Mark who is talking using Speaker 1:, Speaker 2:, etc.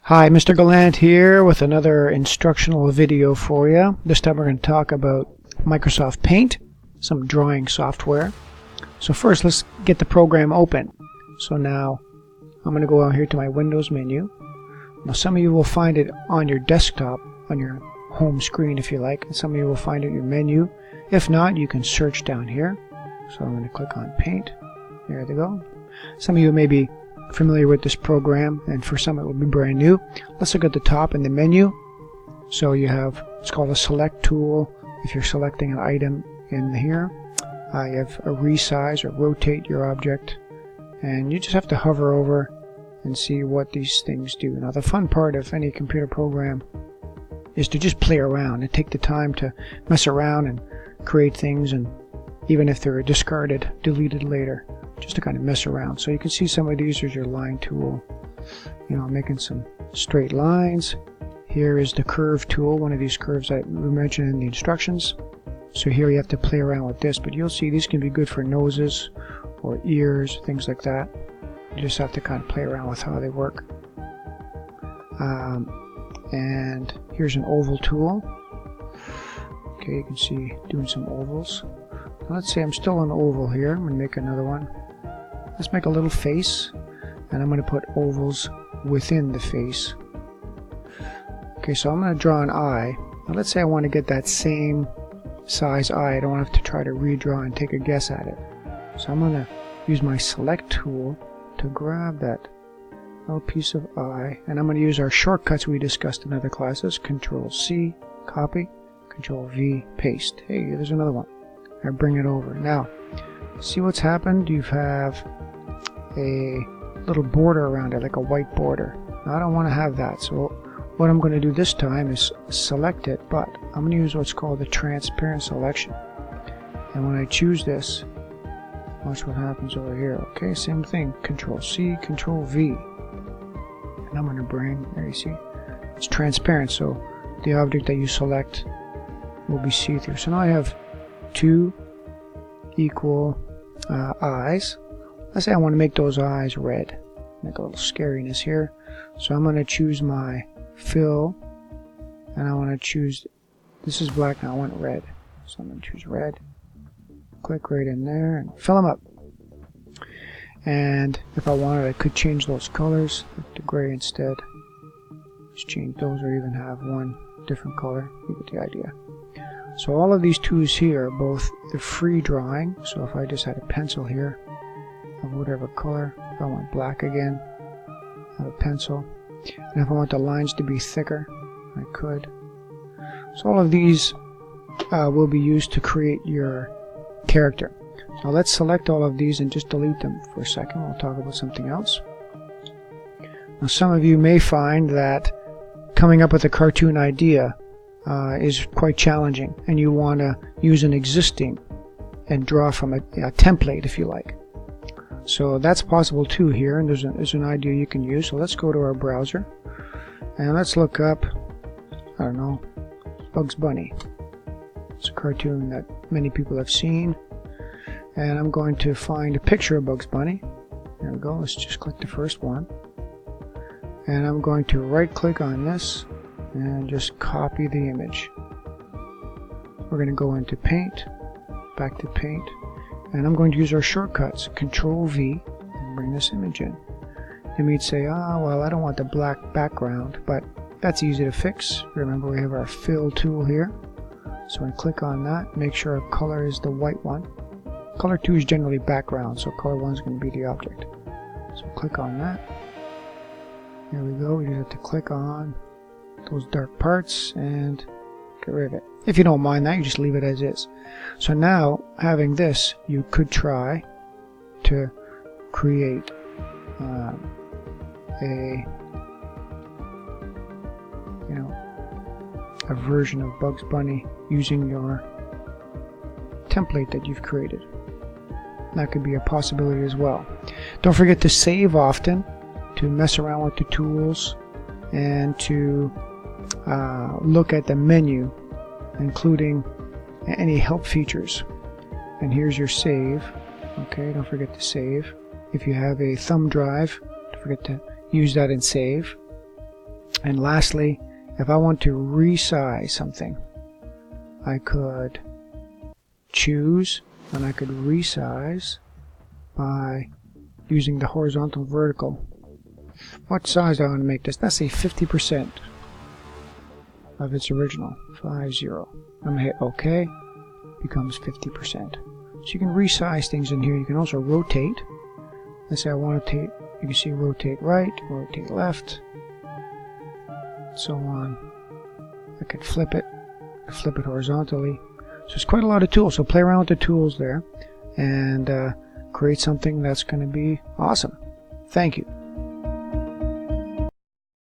Speaker 1: Hi, Mr. Gallant here with another instructional video for you. This time we're going to talk about Microsoft Paint, some drawing software. So first let's get the program open. So now I'm going to go out here to my Windows menu. Now some of you will find it on your desktop, on your home screen if you like, and some of you will find it in your menu. If not, you can search down here. So I'm going to click on Paint. There they go. Some of you may be familiar with this program, and for some it will be brand new. Let's look at the top in the menu. So you have, it's called a select tool if you're selecting an item in here. You have a resize or rotate your object, and you just have to hover over and see what these things do. Now the fun part of any computer program is to just play around and take the time to mess around and create things, and even if they're discarded, deleted later, just to kind of mess around. So you can see some of these is your line tool, making some straight lines. Here is the curve tool, one of these curves that we mentioned in the instructions. So here you have to play around with this, but you'll see these can be good for noses or ears, things like that. You just have to kind of play around with how they work. And here's an oval tool. Okay, you can see doing some ovals. Now let's say I'm still on oval here. I'm going to make another one. Let's make a little face, and I'm going to put ovals within the face. Okay, so I'm going to draw an eye. Now let's say I want to get that same size eye. I don't have to try to redraw and take a guess at it. So I'm going to use my select tool to grab that little piece of eye, and I'm going to use our shortcuts we discussed in other classes. Control C, copy, Control V, paste. Hey, there's another one. I bring it over. Now, see what's happened? You have a little border around it, like a white border. Now, I don't want to have that, so what I'm going to do this time is select it, but I'm going to use what's called the transparent selection. And when I choose this, watch what happens over here. Okay, same thing. Control C, Control V. And I'm going to bring, there you see, it's transparent, so the object that you select will be see-through. So now I have two equal eyes. Let's say I want to make those eyes red, make a little scariness here. So I'm going to choose my fill, and I want to choose, this is black now, I want red, so I'm going to choose red, click right in there and fill them up. And if I wanted, I could change those colors to gray instead, just change those, or even have one different color. You get the idea. So all of these tools here are both the free drawing. So if I just had a pencil here of whatever color, if I want black again, I have a pencil. And if I want the lines to be thicker, I could. So all of these will be used to create your character. Now let's select all of these and just delete them for a second. We'll talk about something else. Now some of you may find that coming up with a cartoon idea is quite challenging, and you want to use an existing and draw from a template if you like. So that's possible too here, and there's an idea you can use. So let's go to our browser and let's look up, I don't know, Bugs Bunny. It's a cartoon that many people have seen, and I'm going to find a picture of Bugs Bunny. There we go. Let's just click the first one, and I'm going to right click on this and just copy the image. We're going to go into Paint, back to Paint, and I'm going to use our shortcuts, Control V, and bring this image in. You may say, well, I don't want the black background, but that's easy to fix. Remember, we have our Fill tool here. So I click on that, make sure our color is the white one. Color 2 is generally background, so color 1 is going to be the object. So click on that. There we go. We just have to click on those dark parts and get rid of it. If you don't mind that, you just leave it as is. So now, having this, you could try to create a version of Bugs Bunny using your template that you've created. That could be a possibility as well. Don't forget to save often, to mess around with the tools, and to look at the menu, including any help features. And here's your save. Okay, don't forget to save. If you have a thumb drive, don't forget to use that and save. And lastly, if I want to resize something, I could choose and I could resize by using the horizontal vertical. What size do I want to make this? Let's say 50% of its original. 50. I'm going to hit OK. Becomes 50%. So you can resize things in here. You can also rotate. Let's say I want to rotate. You can see rotate right, rotate left, so on. I could flip it horizontally. So it's quite a lot of tools. So play around with the tools there and create something that's going to be awesome. Thank you.